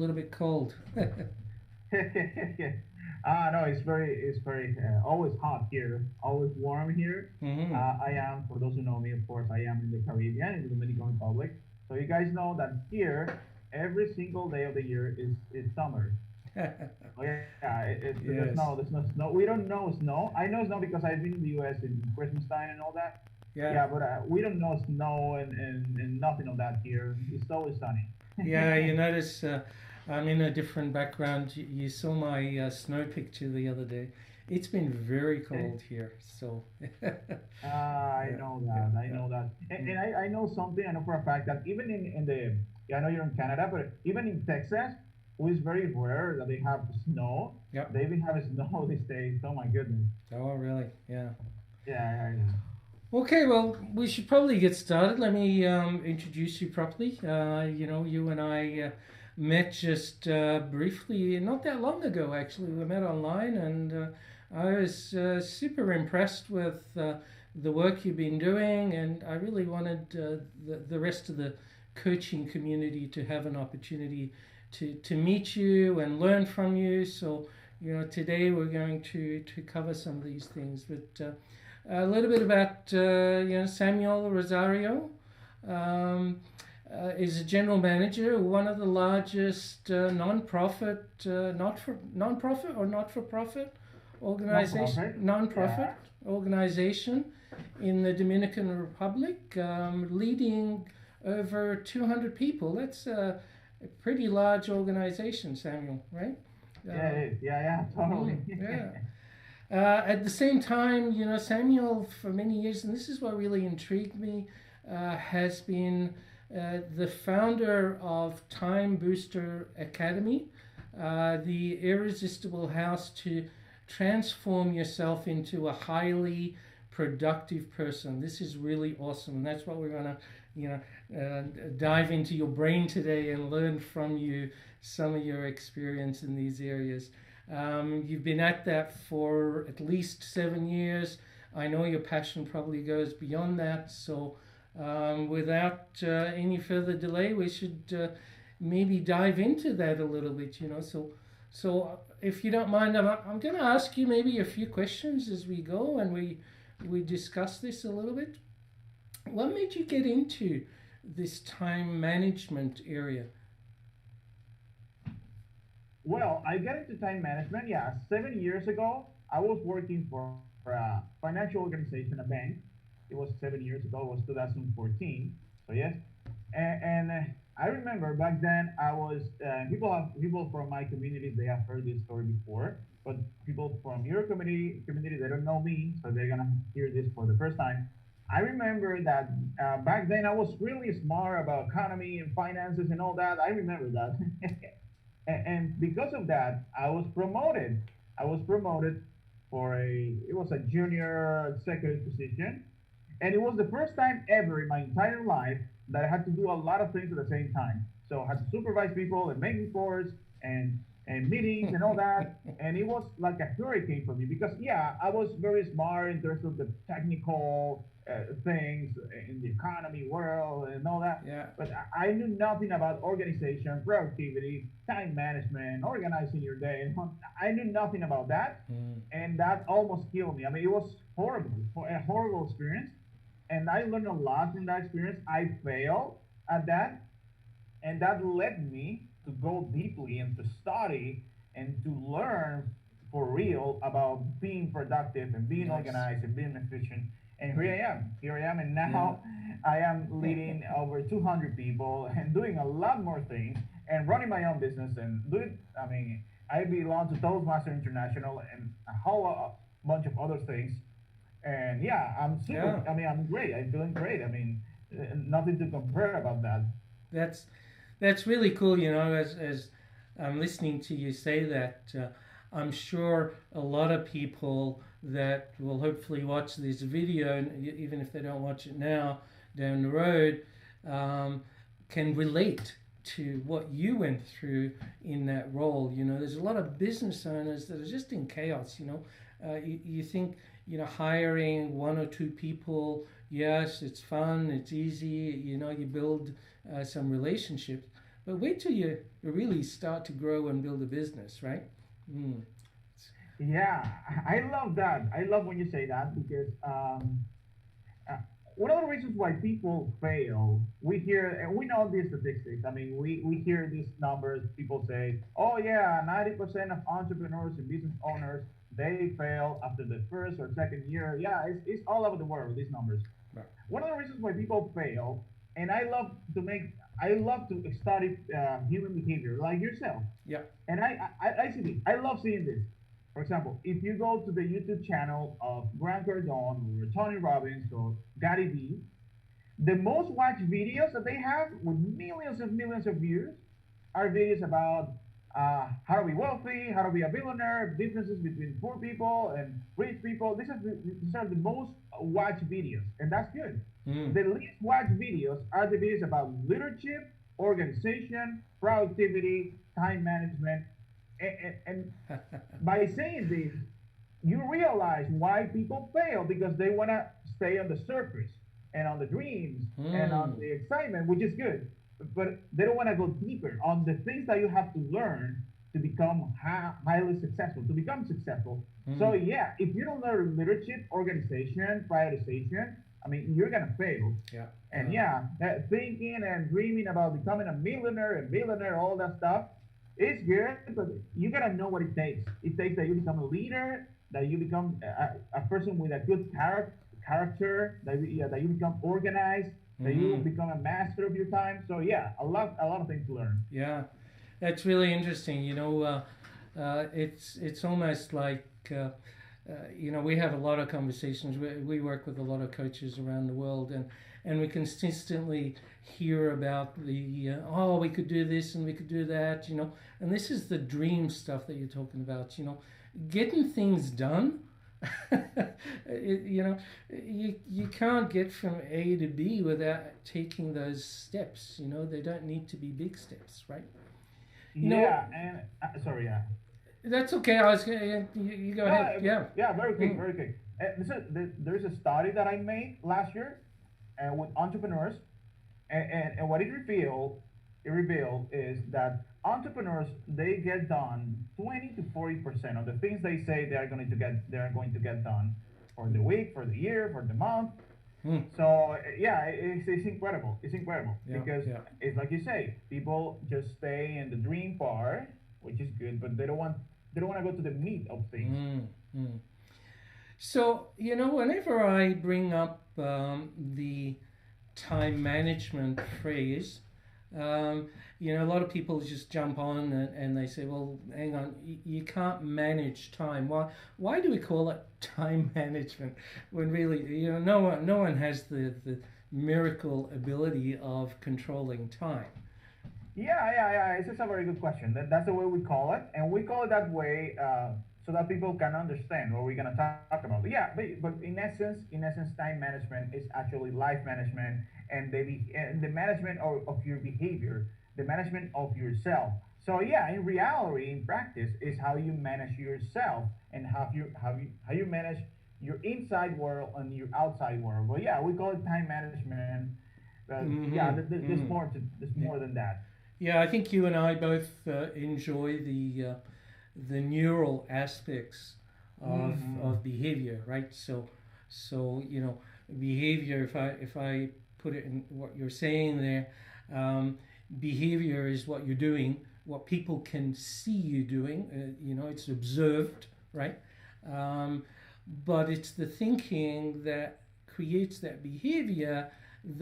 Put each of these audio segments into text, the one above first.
little bit cold. No, it's very always hot here, always warm here. Hmm. I am, for those who know me, of course, I am in the Caribbean, in the Dominican Republic. So you guys know that here, every single day of the year is summer. Oh yeah, Yes. there's no snow. We don't know snow. I know snow because I've been in the U.S. in Christmas time and all that. Yeah. Yeah, but we don't know snow and nothing of that here. It's always sunny. Yeah, you notice I'm in a different background. You saw my snow picture the other day. It's been very cold here, so yeah, I know yeah, that. I yeah. know that. Mm. And I know something. I know for a fact that even in the, yeah, I know you're in Canada, but even in Texas, it's very rare that they have snow. Yep. They even have snow these days. Oh my goodness. Oh, really? Yeah. Yeah, yeah, Okay, well, we should probably get started. Let me introduce you properly. You and I met just briefly, not that long ago, actually. We met online, and I was super impressed with the work you've been doing, and I really wanted the rest of the coaching community to have an opportunity to meet you and learn from you. So, today we're going to cover some of these things, but. A little bit about Samuel Rosario. Um, is a general manager of one of the largest non-profit, non-profit or not-for-profit non-profit. non-profit Yeah. organization in the Dominican Republic, leading over 200 people. That's a pretty large organization, Samuel, right? Yeah, Um, it is. Yeah, yeah, totally. yeah. At the same time, Samuel, for many years, and this is what really intrigued me, has been the founder of Time Booster Academy, the irresistible house to transform yourself into a highly productive person. This is really awesome, and that's what we're going to, you know, dive into your brain today and learn from you some of your experience in these areas. You've been at that for at least 7 years. I know your passion probably goes beyond that. So, without any further delay, we should maybe dive into that a little bit. So if you don't mind, I'm going to ask you maybe a few questions as we go, and we discuss this a little bit. What made you get into this time management area? Well, I got into time management. Yeah, 7 years ago, I was working for a financial organization, a bank. It was 7 years ago. It was 2014. So yes, and I remember back then I was people from my community. They have heard this story before, but people from your community they don't know me, so they're gonna hear this for the first time. I remember that back then I was really smart about economy and finances and all that. I remember that. And because of that, I was promoted. I was promoted for it was a junior executive position, and it was the first time ever in my entire life that I had to do a lot of things at the same time. So I had to supervise people and make reports and meetings and all that. And it was like a hurricane for me because yeah, I was very smart in terms of the technical things in the economy world and all that. Yeah. But I knew nothing about organization, productivity, time management, organizing your day. I knew nothing about that, Mm. and that almost killed me. I mean, it was horrible, a horrible experience, and I learned a lot from that experience. I failed at that, and that led me to go deeply and to study and to learn for real about being productive and being Nice. organized and being efficient. And Mm. here I am, and Yeah. now I am leading over 200 people and doing a lot more things and running my own business and doing. I mean, I belong to Toastmaster International and a whole bunch of other things. And yeah, I'm super. Yeah. I mean, I'm great. I'm feeling great. I mean, nothing to compare about that. That's that's really cool. As I'm listening to you say that, I'm sure a lot of people that will hopefully watch this video, and even if they don't watch it now, down the road, um, can relate to what you went through in that role. There's a lot of business owners that are just in chaos. You think hiring one or two people, yes, it's fun, it's easy. You build some relationships, But wait till you really start to grow and build a business, right? Mm. Yeah, I love that. I love when you say that because uh, one of the reasons why people fail, we hear and we know these statistics. I mean, we hear these numbers. People say, "Oh yeah, 90% of entrepreneurs and business owners they fail after the first or second year." Yeah, it's all over the world. These numbers. Right. One of the reasons why people fail, and I love to study human behavior, like yourself. Yeah. And I see this. I love seeing this. For example, if you go to the YouTube channel of Grant Cardone or Tony Robbins or Gary Vee, the most watched videos that they have with millions of views are videos about how to be wealthy, how to be a billionaire, differences between poor people and rich people. These are the most watched videos, and that's good. Mm. The least watched videos are the videos about leadership, organization, productivity, time management, and by saying this, you realize why people fail because they want to stay on the surface and on the dreams and on Mm. the excitement, which is good. But they don't want to go deeper on the things that you have to learn to become highly successful, to become successful. So, Mm. yeah, if you don't learn leadership, organization, prioritization, I mean, you're going to fail. Yeah. And yeah, that thinking and dreaming about becoming a millionaire and billionaire, all that stuff, it's good, but you gotta know what it takes. It takes that you become a leader, that you become a person with a good character, that yeah, that you become organized, that you Mm-hmm. become a master of your time. So yeah, a lot of things to learn. Yeah. That's really interesting. It's almost like we have a lot of conversations. We work with a lot of coaches around the world, and we consistently hear about we could do this and we could do that. And this is the dream stuff that you're talking about. Getting things done. it, you know, you can't get from A to B without taking those steps. They don't need to be big steps, right? You know, Yeah, and sorry, yeah. that's okay. I was gonna, you go ahead. No, Yeah. yeah, very quick, Mm. very quick. There's a study that I made last year with entrepreneurs, and what it revealed is that entrepreneurs they get done 20 to 40% of the things they say they are going to get done for the week, for the year, for the month. Mm. So yeah, it's incredible. It's incredible Yeah. because Yeah. it's like you say, people just stay in the dream part, which is good, but they don't want to go to the meat of things. Mm. Mm. So whenever I bring up the time management phrase, a lot of people just jump on and they say, "Well, hang on, you can't manage time. Why do we call it time management when really, no one has the miracle ability of controlling time?" Yeah. It's just a very good question. That's the way we call it, and we call it that way so that people can understand what we're gonna talk about. But yeah, but in essence, time management is actually life management and the management of your behavior, the management of yourself. So yeah, in reality, in practice, is how you manage yourself and how you manage your inside world and your outside world. But yeah, we call it time management. Yeah, Mm-hmm. Mm. there's Yeah. more than that. Yeah, I think you and I both enjoy the neural aspects Hmm. of behavior, right? So behavior. If I put it in what you're saying there, um, behavior is what you're doing, what people can see you doing. It's observed, right? Um, but it's the thinking that creates that behavior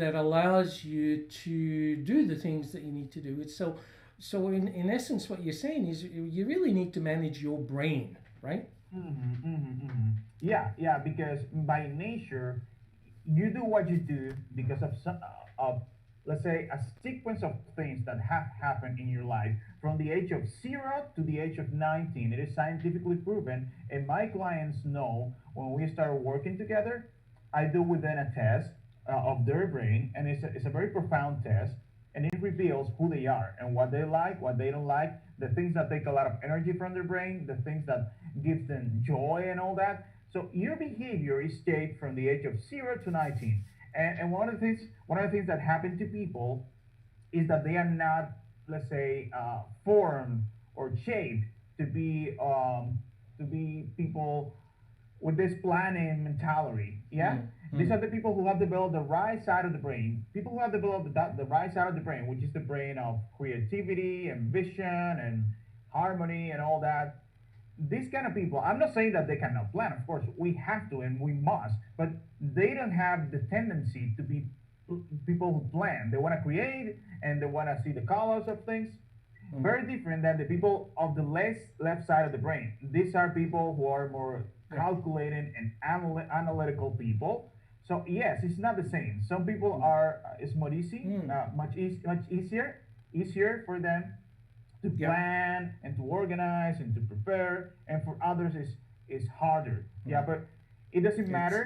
that allows you to do the things that you need to do. So in essence, what you're saying is you really need to manage your brain, right? Yeah, because by nature, you do what you do because of let's say a sequence of things that have happened in your life from the age of 0 to the age of 19. It is scientifically proven, and my clients know when we start working together, I do with them a test of their brain, and it's a very profound test, and it reveals who they are and what they like, what they don't like, the things that take a lot of energy from their brain, the things that gives them joy and all that. So your behavior is shaped from the age of 0 to 19. And one of the things that happen to people is that they are not let's say, formed or shaped to be people with this planning mentality. Yeah, Mm, these mm, are the people who have developed the right side of the brain. People who have developed the right side of the brain, which is the brain of creativity and vision and harmony and all that. These kind of people, I'm not saying that they cannot plan. Of course, we have to and we must, but they don't have the tendency to be people who plan. They want to create and they want to see the colors of things. mm. Very different than the people of the left side of the brain. These are people who are more Yeah. calculating and analytical people. So yes, it's not the same. Some people Mm, are it's more easy, mm. much easier for them to Yeah. plan and to organize and to prepare, and for others is harder. Yeah, Mm. but it doesn't It's matter.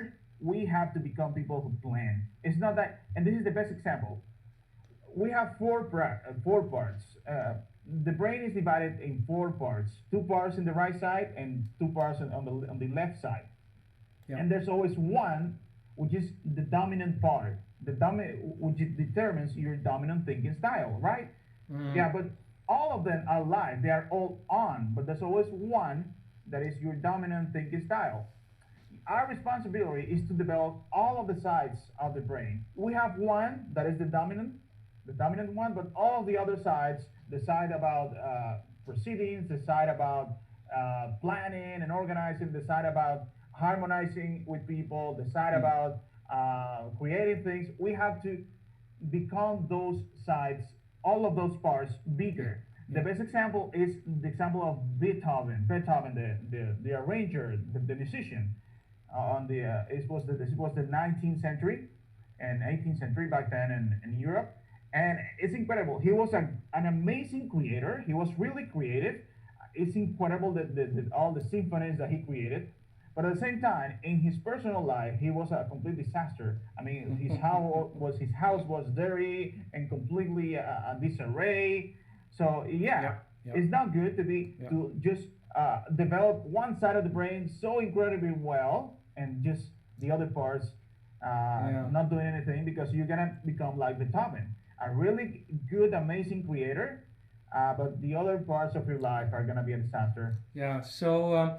We have to become people who plan. It's not that, and this is the best example. We have four parts. The brain is divided in four parts: two parts in the right side and two parts on the left side. yeah. And there's always one which is the dominant part, which determines your dominant thinking style, right? Mm, Yeah, but all of them are live. They are all on, but there's always one that is your dominant thinking style. Our responsibility is to develop all of the sides of the brain. We have one that is the dominant one, but all of the other sides, the side about proceedings, the side about planning and organizing, the side about harmonizing with people, the side mm, about creating things, we have to become those sides, all of those parts yeah. bigger. The Yeah. best example is the example of Beethoven. Beethoven, the arranger, the musician, on the it was the 19th century and 18th century back then in Europe, and it's incredible. He was an amazing creator. He was really creative. It's incredible that all the symphonies that he created. But at the same time, in his personal life, he was a complete disaster. I mean, his house was dirty and completely disarray. So yeah, Yeah. Yeah. it's not good to be Yeah. to just develop one side of the brain so incredibly well and just the other parts Yeah. not doing anything, because you're gonna become like Beethoven, a really good, amazing creator, but the other parts of your life are gonna be a disaster. Yeah. So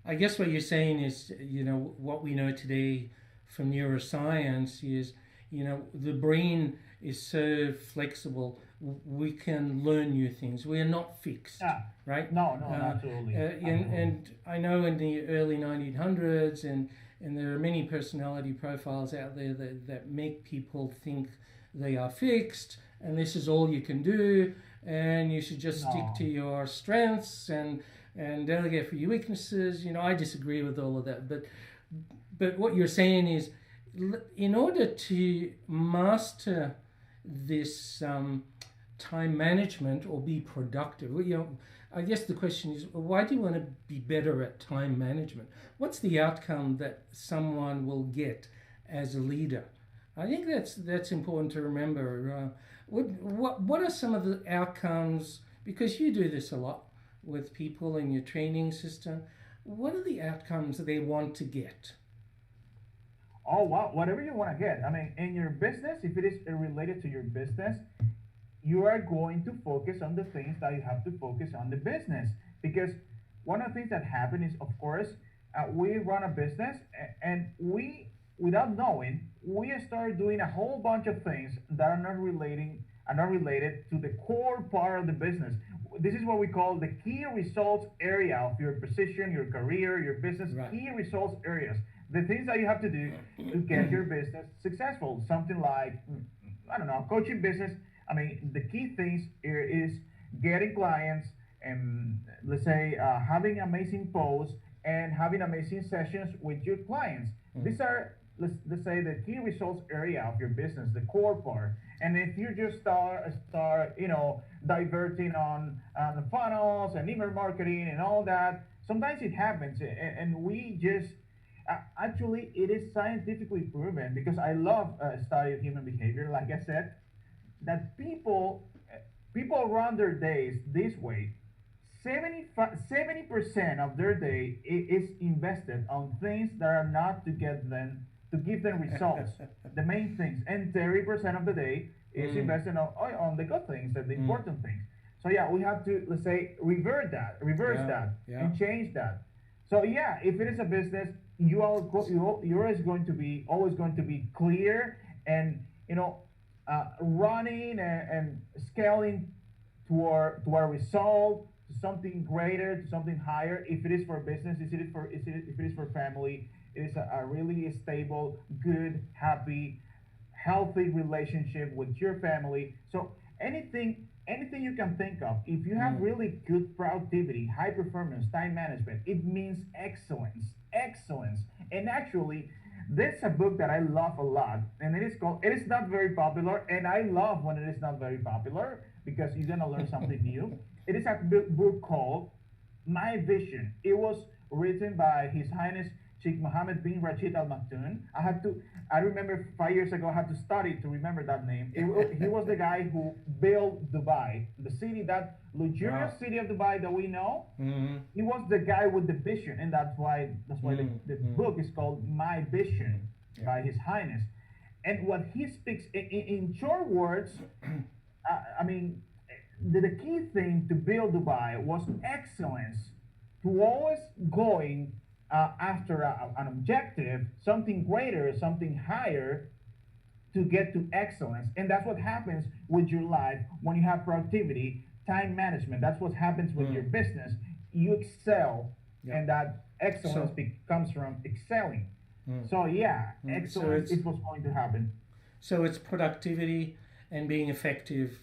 I guess what you're saying is, what we know today from neuroscience is, the brain is so flexible. We can learn new things. We are not fixed, Yeah, right? no, no, Uh, absolutely, absolutely. and I know in the early 1900s, and there are many personality profiles out there that make people think they are fixed, and this is all you can do, and you should just stick to No, your strengths and delegate for your weaknesses. I disagree with all of that, but what you're saying is, in order to master this time management or be productive, I guess the question is, why do you want to be better at time management? What's the outcome that someone will get as a leader? I think that's important to remember. What are some of the outcomes? Because you do this a lot with people in your training system. What are the outcomes that they want to get? oh wow, whatever you want to get. I mean, in your business, if it is related to your business, you are going to focus on the things that you have to focus on the business, because one of the things that happen is, of course, we run a business, and we, without knowing, we start doing a whole bunch of things that are not related to the core part of the business. This is what we call the key results area of your position, your career, your business. Right. Key results areas, the things that you have to do to get your business successful. Something like, I don't know, coaching business. I mean, the key things here is getting clients, and let's say having amazing posts and having amazing sessions with your clients. These are, let's say, the key results area of your business, the core part. And if you just start diverting on the funnels and email marketing and all that, sometimes it happens, and we just actually, it is scientifically proven, because I love study of human behavior, like I said, that people run their days this way. 70% of their day is invested on things that are not to give them results, the main things, and 30% of the day It's Mm. investing on the good things and the Mm. important things. So yeah, we have to, let's say, reverse Yeah. that, Yeah. and change that. So yeah, if it is a business, you're always going to be clear, and running and scaling to our result, to something greater, to something higher. If it is for business, if it is for family, it is a really stable, good, happy, healthy relationship with your family. So anything you can think of, if you have Mm. really good productivity, high performance, time management, it means excellence. Excellence. And actually, there's a book that I love a lot, and it is not very popular, and I love when it is not very popular because you're gonna learn something new. It is a book called My Vision. It was written by His Highness Sheikh Mohammed bin Rashid Al Maktoum. I remember 5 years ago, I had to study to remember that name. He was the guy who built Dubai, the city, that Wow. luxurious city of Dubai that we know. Mm. He was the guy with the vision, and that's why the, Mm. the Mm. book is called My Mm. Vision Yeah. by His Highness. And what he speaks in short words, I mean, the key thing to build Dubai was excellence, to always going after an objective, something greater, something higher, to get to excellence. And that's what happens with your life when you have productivity, time management. That's what happens with your Mm. business. You excel, Yeah. and that excellence So. comes from excelling. Mm. So yeah, Mm. So excellence it's is what's going to happen. productivity and being effective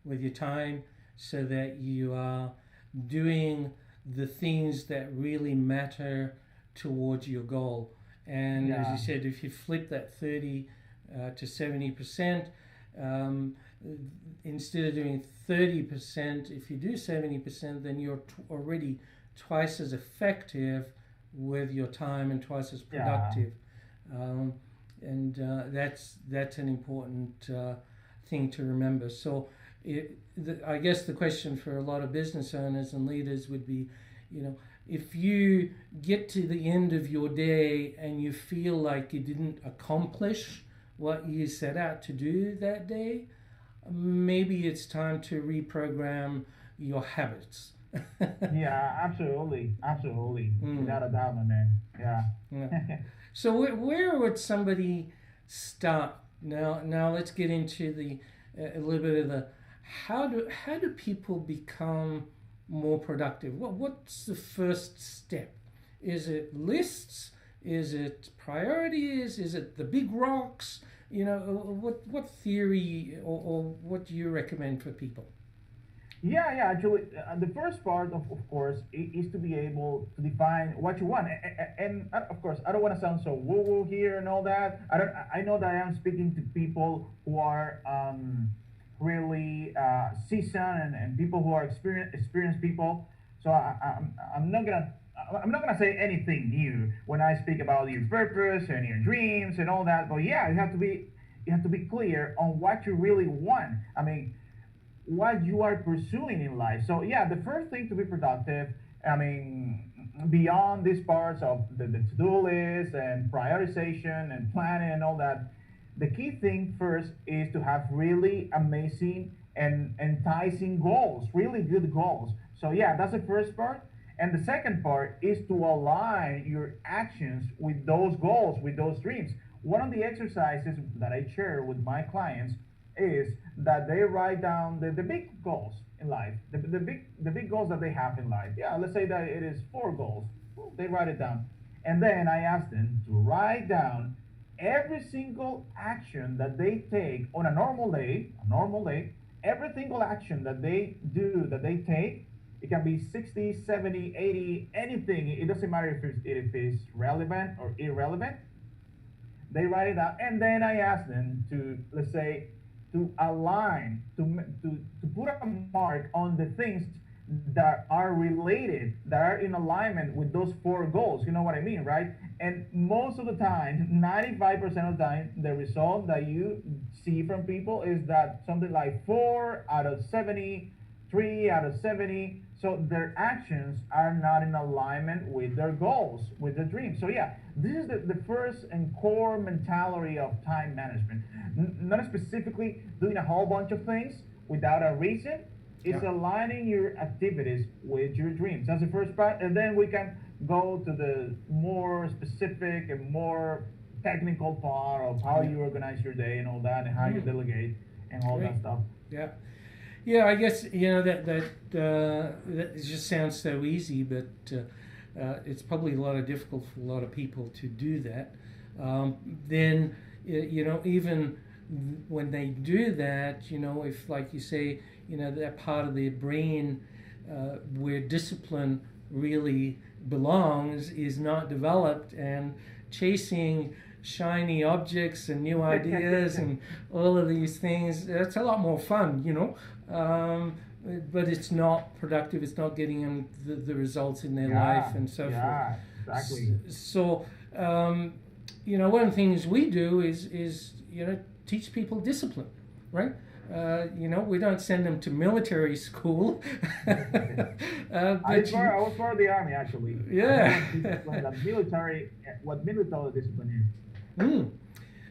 with your time, so that you are doing the things that really matter towards your goal. And as you Yeah, said, if you flip that 30 to 70%, um, instead of doing 30%, if you do 70%, then you're already twice as effective with your time and twice as yeah, productive. Um, and that's an important thing to remember. So, I guess the question for a lot of business owners and leaders would be, if you get to the end of your day and you feel like you didn't accomplish what you set out to do that day, maybe it's time to reprogram your habits. yeah, absolutely, absolutely, Mm, without a doubt, my man. Yeah. yeah. So where would somebody start? Now let's get into the a little bit of the how do people become more productive? What's the first step? Is it lists? Is it priorities? Is it the big rocks? What theory or what do you recommend for people? Yeah, yeah. Actually, the first part, of course, is to be able to define what you want. And of course, I don't want to sound so woo-woo here and all that. I know that I am speaking to people who are really seasoned, and people who are experienced people. So I'm not gonna say anything new when I speak about your purpose and your dreams and all that. But yeah, you have to be clear on what you really want. I mean, what you are pursuing in life. So yeah, the first thing to be productive, I mean, beyond these parts of the to-do list and prioritization and planning and all that, the key thing first is to have really amazing and enticing goals, really good goals. So yeah, that's the first part. And the second part is to align your actions with those goals, with those dreams. One of the exercises that I share with my clients is that they write down the big goals in life, the big goals that they have in life. Yeah, let's say that it is four goals. Well, they write it down, and then I ask them to write down every single action that they take on a normal day, every single action that they do, that they take. It can be 60, 70, 80, anything. It doesn't matter if it's relevant or irrelevant. They write it out, and then I ask them to, let's say, to align, to put a mark on the things that are related, that are in alignment with those four goals. You know what I mean, right? And most of the time, 95% of the time, the result that you see from people is that something like 4 out of 70, 3 out of 70. So their actions are not in alignment with their goals, with their dreams. So yeah, this is the first and core mentality of time management. Not specifically doing a whole bunch of things without a reason. Yeah. It's aligning your activities with your dreams. That's the first part, and then we can go to the more specific and more technical part of how Yeah. you organize your day and all that, and how you Mm. delegate and all that Great. stuff. Yeah. Yeah, I guess that just sounds so easy, but it's probably a lot of difficult for a lot of people to do that. Then even when they do that, if like you say, that part of their brain where discipline really belongs is not developed, and chasing shiny objects and new ideas and all of these things, that's a lot more fun. um, but it's not productive. It's not getting them the results in their life Yeah, and so forth. yeah, exactly. So, one of the things we do is teach people discipline, right? We don't send them to military school, I but was part of the army actually. I know yeah. what discipline, that military, what military discipline is. Mm.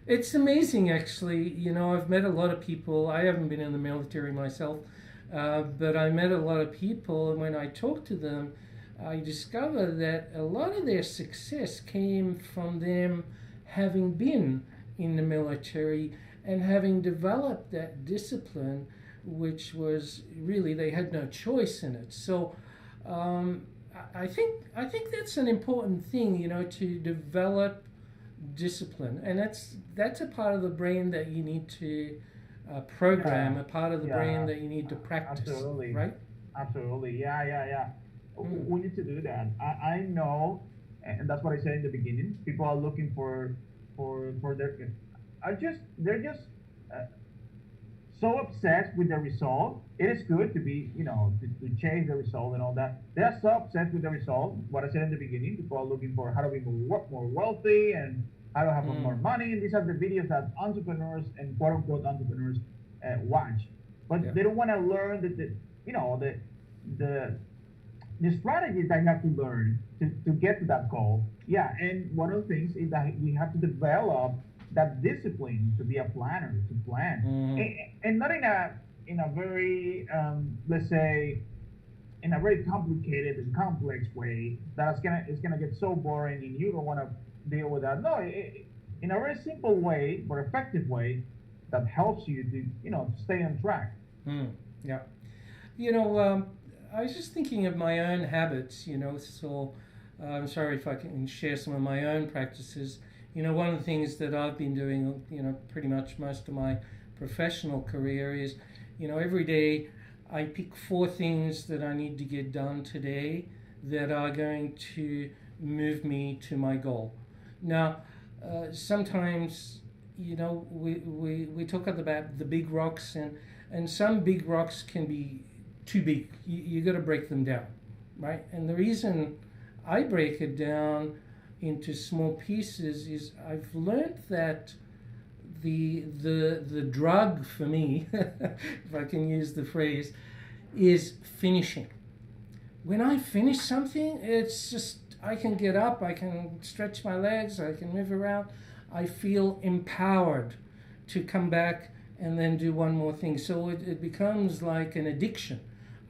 It's amazing, actually. I've met a lot of people. I haven't been in the military myself, but I met a lot of people, and when I talk to them, I discover that a lot of their success came from them having been in the military and having developed that discipline, which was really they had no choice in it. So um, I think that's an important thing, to develop discipline, and that's a part of the brain that you need to program, Yeah, a part of the brain yeah, that you need to practice, absolutely, right? absolutely. Yeah, yeah, yeah. Mm. We need to do that. I know, and that's what I said in the beginning. People are looking for their, they're just uh, so obsessed with the result. It is good to be, to change the result and all that. They are so obsessed with the result. What I said in the beginning, people are looking for how to be more wealthy and how to have more Mm. money. And these are the videos that entrepreneurs and quote unquote entrepreneurs watch. Yeah. But they don't want to learn you know, the, the, the strategies that you have to learn to get to that goal. Yeah, and one of the things is that we have to develop that discipline to be a planner, to plan, Mm. and not in a very let's say in a very complicated and complex way that it's gonna get so boring and you don't want to deal with that. No, in a very simple way but effective way that helps you to stay on track. Mm. Yeah. You know, um, I was just thinking of my own habits, so I'm sorry if I can share some of my own practices. One of the things that I've been doing, pretty much most of my professional career is, every day I pick four things that I need to get done today that are going to move me to my goal. Now, sometimes, we talk about the big rocks, and some big rocks can be too big. You got to break them down, right? And the reason I break it down into small pieces is I've learned that the drug for me, if I can use the phrase, is finishing. When I finish something, it's just I can get up, I can stretch my legs, I can move around. I feel empowered to come back and then do one more thing. So it becomes like an addiction.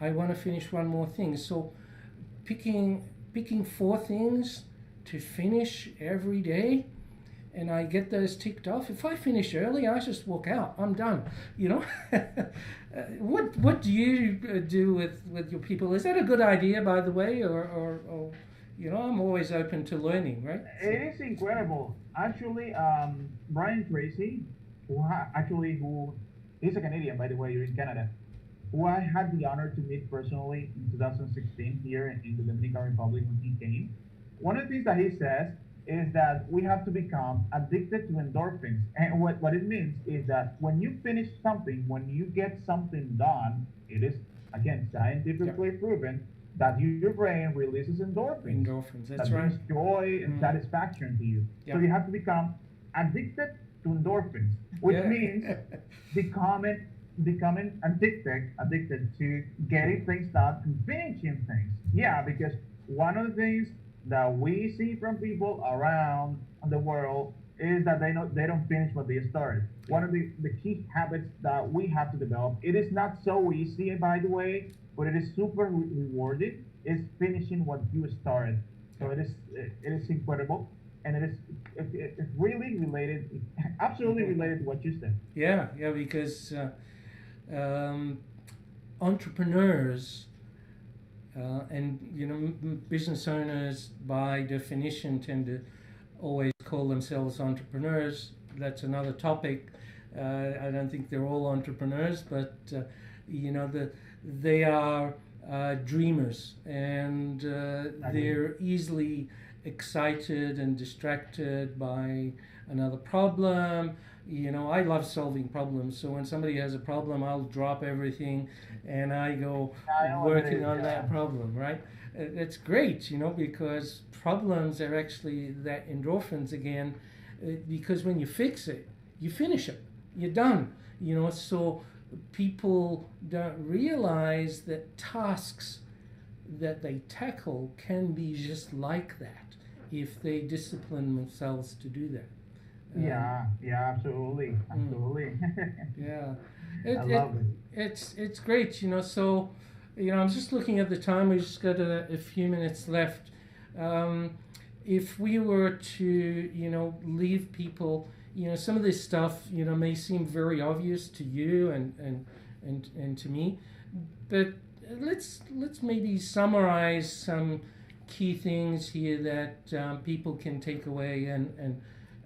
I want to finish one more thing. So picking four things to finish every day, and I get those ticked off. If I finish early, I just walk out. I'm done. What do you do with your people? Is that a good idea, by the way, or I'm always open to learning, right? So, It is incredible. Actually, Brian Tracy, who is a Canadian, by the way, you're in Canada, who I had the honor to meet personally in 2016 here in the Dominican Republic when he came. One of the things that he says is that we have to become addicted to endorphins. And what it means is that when you finish something, when you get something done, it is, again, yeah, scientifically proven that your brain releases endorphins endorphins. That's that right. brings joy and Mm, satisfaction to you. So yeah, you have to become addicted to endorphins, which yeah, means becoming becoming addicted to getting things done and finishing things. Yeah, because one of the things that we see from people around the world is that they don't finish what they started. One Yeah. of the key habits that we have to develop, it is not so easy, by the way, but it is super rewarding, is finishing what you started. Yeah. So it is incredible, and it's really related, absolutely related to what you said. Yeah, yeah, because um, entrepreneurs and business owners by definition tend to always call themselves entrepreneurs. That's another topic. I don't think they're all entrepreneurs, but they are dreamers, and Exactly. they're easily excited and distracted by another problem. I love solving problems, so when somebody has a problem, I'll drop everything and I go I know what it working is. on Yeah. that problem, right? It's great, because problems are actually that endorphins again, because when you fix it, you finish it, you're done, so people don't realize that tasks that they tackle can be just like that if they discipline themselves to do that. Yeah, yeah, absolutely, Mm, absolutely. yeah, I it, it love it. it's great, so I'm just looking at the time. We just got a few minutes left. Um, if we were to leave people, some of this stuff may seem very obvious to you and to me, but let's maybe summarize some key things here that people can take away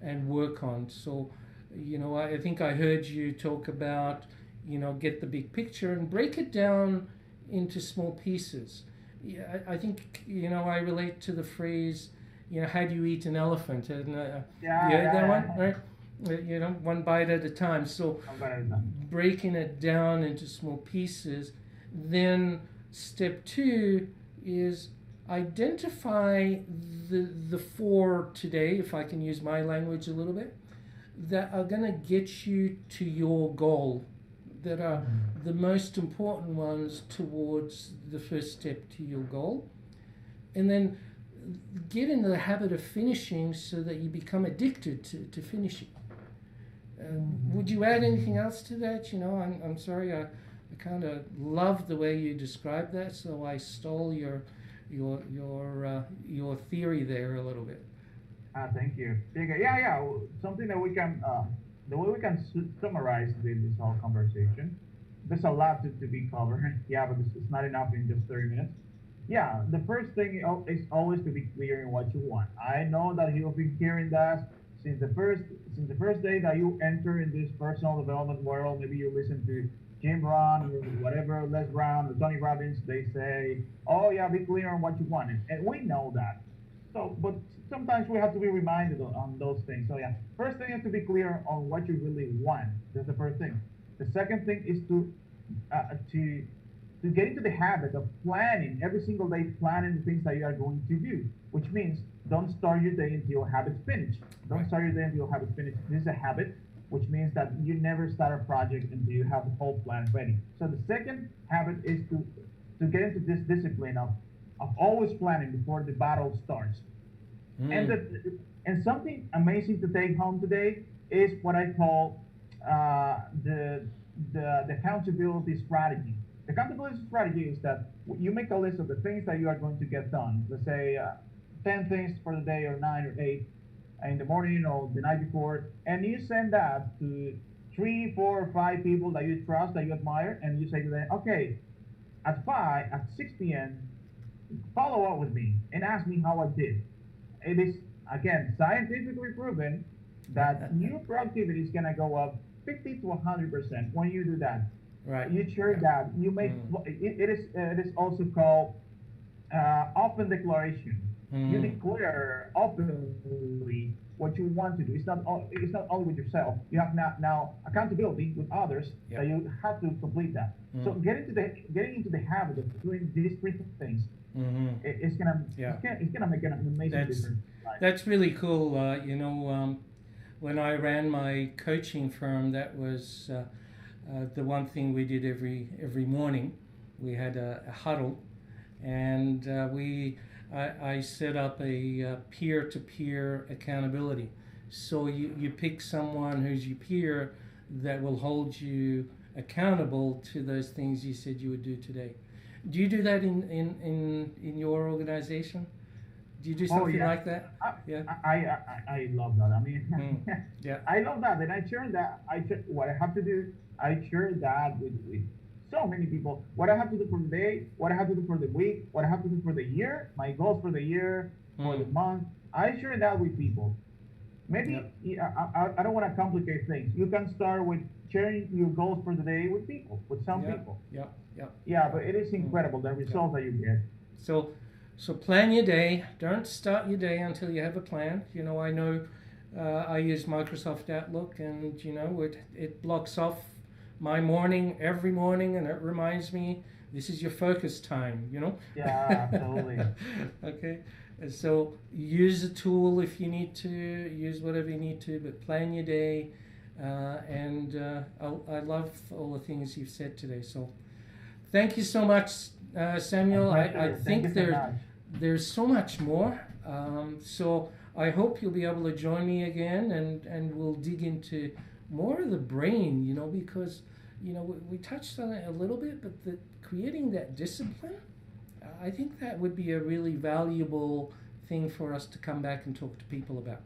and work on. So, I think I heard you talk about, get the big picture and break it down into small pieces. Yeah, I think, I relate to the phrase, how do you eat an elephant? And you Yeah, heard that one, yeah, yeah. right? One bite at a time. So, I'm gonna do that. breaking it down into small pieces. Then step two is identify the four today, if I can use my language a little bit, that are going to get you to your goal, that are the most important ones towards the first step to your goal. And then get into the habit of finishing so that you become addicted to finishing. Would you add anything else to that? I'm sorry, I kind of love the way you described that, so I stole your theory there a little bit. Ah, thank you. Yeah, yeah. Something that we can, the way we can summarize this whole conversation. There's a lot to be covered. Yeah, but it's not enough in just 30 minutes. Yeah, the first thing is always to be clear in what you want. I know that you've been hearing that since the first since the first day that you enter in this personal development world. Maybe you listen to Jim Brown or whatever, Les Brown or Tony Robbins. They say, "Oh yeah, be clear on what you want," and we know that. So, but sometimes we have to be reminded on those things. So yeah, first thing is to be clear on what you really want. That's the first thing. The second thing is to get into the habit of planning every single day, planning the things that you are going to do, which means don't start your day until your habits finish. Don't Right. start your day until your habits finish. This is a habit, which means that you never start a project until you have the whole plan ready. So the second habit is to get into this discipline of always planning before the battle starts. And Mm. and something amazing to take home today is what I call uh, the, the accountability strategy. The accountability strategy is that you make a list of the things that you are going to get done. Let's say 10 things for the day, or 9 or 8 in the morning or the night before, and you send that to 3, 4, or 5 people that you trust, that you admire, and you say to them, okay, at 6 p.m., follow up with me and ask me how I did. It is, again, scientifically proven that your productivity is going to go up 50 to 100% when you do that. Right. You share Yeah. that. You make Mm. it is also called open declaration. You Mm. declare openly what you want to do. It's not only with yourself. You have now accountability with others that Yep. you have to complete that. So Mm. getting into the habit of doing these three things, Mm-hmm. Yeah. it's gonna make an amazing That's difference in life. that's really cool. When I ran my coaching firm, that was The one thing we did every morning, we had a huddle, and I set up a peer-to-peer accountability. So you pick someone who's your peer that will hold you accountable to those things you said you would do today. Do you do that in your organization? Do you do Oh something yeah, like that? Yeah. I love that. I mean, Mm. Yeah. I love that, and I share that. What I have to do. I share that with so many people. What I have to do for the day, what I have to do for the week, what I have to do for the year, my goals for the year, for the Mm. month. I share that with people. Yep. Maybe yeah, I don't want to complicate things. You can start with sharing your goals for the day with people, with some Yep. people. Yep. Yep. Yeah, but it is Mm. incredible the Yep. results that you get. So, so plan your day. Don't start your day until you have a plan. I know I use Microsoft Outlook, and it blocks off my morning every morning, and it reminds me this is your focus time. Yeah, absolutely. Okay, and so use a tool if you need to. Use whatever you need to, but plan your day. And I love all the things you've said today. So thank you so much, A Samuel. I pleasure. Thank think you so much. there's so much more. So I hope you'll be able to join me again, and we'll dig into more of the brain, because, we touched on it a little bit, but creating that discipline, I think that would be a really valuable thing for us to come back and talk to people about.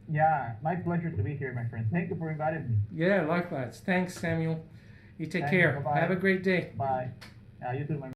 Yeah, my pleasure to be here, my friend. Thank you for inviting me. Yeah, likewise. Thanks, Samuel. You take Thank you. care. Bye Have a bye. great day. Bye. You too, my